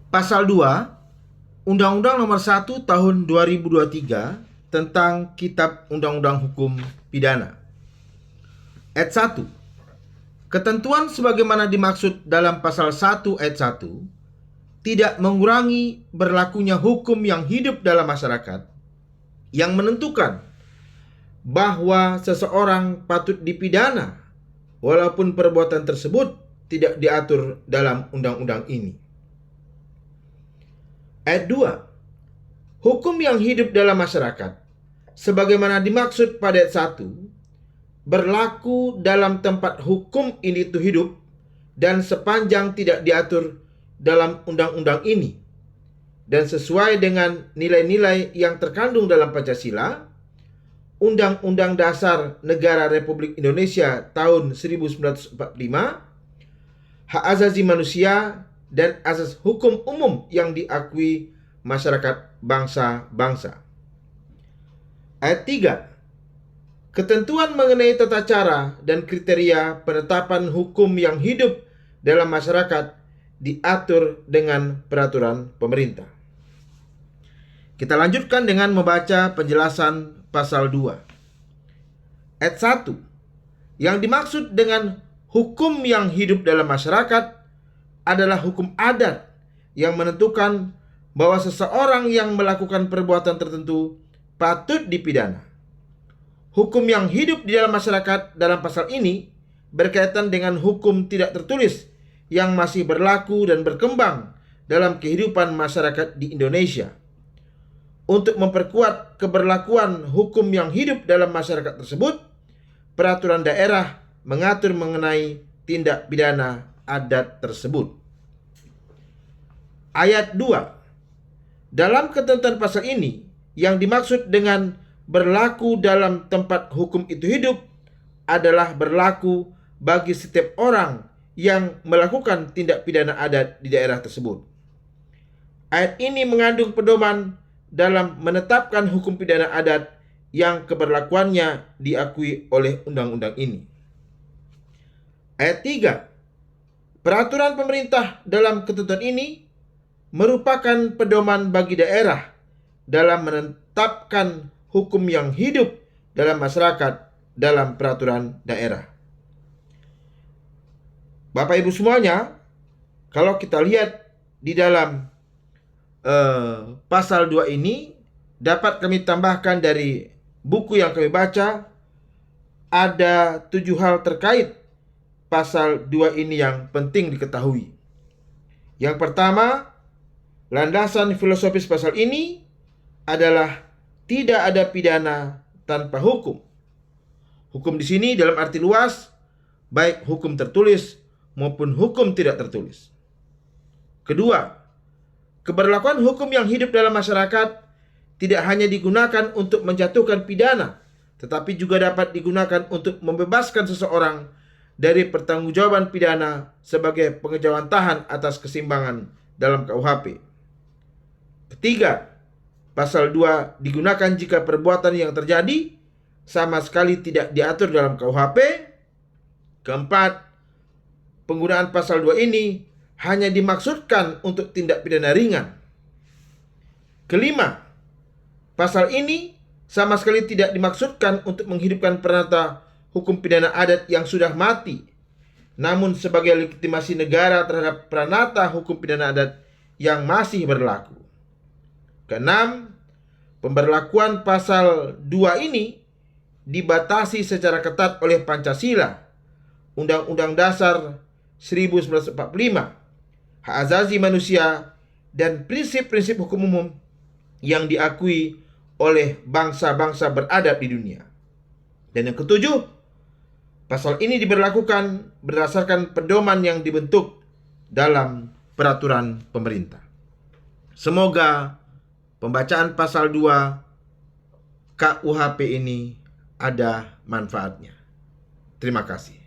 Pasal 2 Undang-Undang Nomor 1 Tahun 2023 tentang Kitab Undang-Undang Hukum Pidana. Ayat 1. Ketentuan sebagaimana dimaksud dalam pasal 1 ayat 1 tidak mengurangi berlakunya hukum yang hidup dalam masyarakat yang menentukan bahwa seseorang patut dipidana walaupun perbuatan tersebut tidak diatur dalam undang-undang ini. Ayat 2. Hukum yang hidup dalam masyarakat sebagaimana dimaksud pada ayat 1 berlaku dalam tempat hukum itu hidup dan sepanjang tidak diatur dalam undang-undang ini dan sesuai dengan nilai-nilai yang terkandung dalam Pancasila, Undang-Undang Dasar Negara Republik Indonesia tahun 1945, hak asasi manusia, dan asas hukum umum yang diakui masyarakat bangsa-bangsa. Ayat 3. Ketentuan mengenai tata cara dan kriteria penetapan hukum yang hidup dalam masyarakat diatur dengan peraturan pemerintah. Kita lanjutkan dengan membaca penjelasan pasal 2. Ayat 1. Yang dimaksud dengan hukum yang hidup dalam masyarakat adalah hukum adat yang menentukan bahwa seseorang yang melakukan perbuatan tertentu patut dipidana. Hukum yang hidup di dalam masyarakat dalam pasal ini berkaitan dengan hukum tidak tertulis yang masih berlaku dan berkembang dalam kehidupan masyarakat di Indonesia. Untuk memperkuat keberlakuan hukum yang hidup dalam masyarakat tersebut, peraturan daerah mengatur mengenai tindak pidana adat tersebut. Ayat 2. Dalam ketentuan pasal ini, yang dimaksud dengan berlaku dalam tempat hukum itu hidup adalah berlaku bagi setiap orang yang melakukan tindak pidana adat di daerah tersebut. Ayat ini mengandung pedoman dalam menetapkan hukum pidana adat yang keberlakuannya diakui oleh undang-undang ini. Ayat 3. Peraturan pemerintah dalam ketentuan ini merupakan pedoman bagi daerah dalam menetapkan hukum yang hidup dalam masyarakat dalam peraturan daerah. Bapak Ibu semuanya, kalau kita lihat di dalam pasal 2 ini, dapat kami tambahkan dari buku yang kami baca, ada 7 hal terkait pasal 2 ini yang penting diketahui. Yang pertama, landasan filosofis pasal ini adalah tidak ada pidana tanpa hukum. Hukum di sini dalam arti luas, baik hukum tertulis maupun hukum tidak tertulis. Kedua, keberlakuan hukum yang hidup dalam masyarakat tidak hanya digunakan untuk menjatuhkan pidana, tetapi juga dapat digunakan untuk membebaskan seseorang dari pertanggungjawaban pidana sebagai pengejawantahan atas keseimbangan dalam KUHP. Ketiga, pasal 2 digunakan jika perbuatan yang terjadi sama sekali tidak diatur dalam KUHP. Keempat, penggunaan pasal 2 ini hanya dimaksudkan untuk tindak pidana ringan. Kelima, pasal ini sama sekali tidak dimaksudkan untuk menghidupkan peranata hukum pidana adat yang sudah mati, namun sebagai legitimasi negara terhadap peranata hukum pidana adat yang masih berlaku. Keenam, pemberlakuan pasal 2 ini dibatasi secara ketat oleh Pancasila, Undang-Undang Dasar 1945, hak asasi manusia, dan prinsip-prinsip hukum umum yang diakui oleh bangsa-bangsa beradab di dunia. Dan yang ketujuh, pasal ini diberlakukan berdasarkan pedoman yang dibentuk dalam peraturan pemerintah. Semoga pembacaan pasal 2 KUHP ini ada manfaatnya. Terima kasih.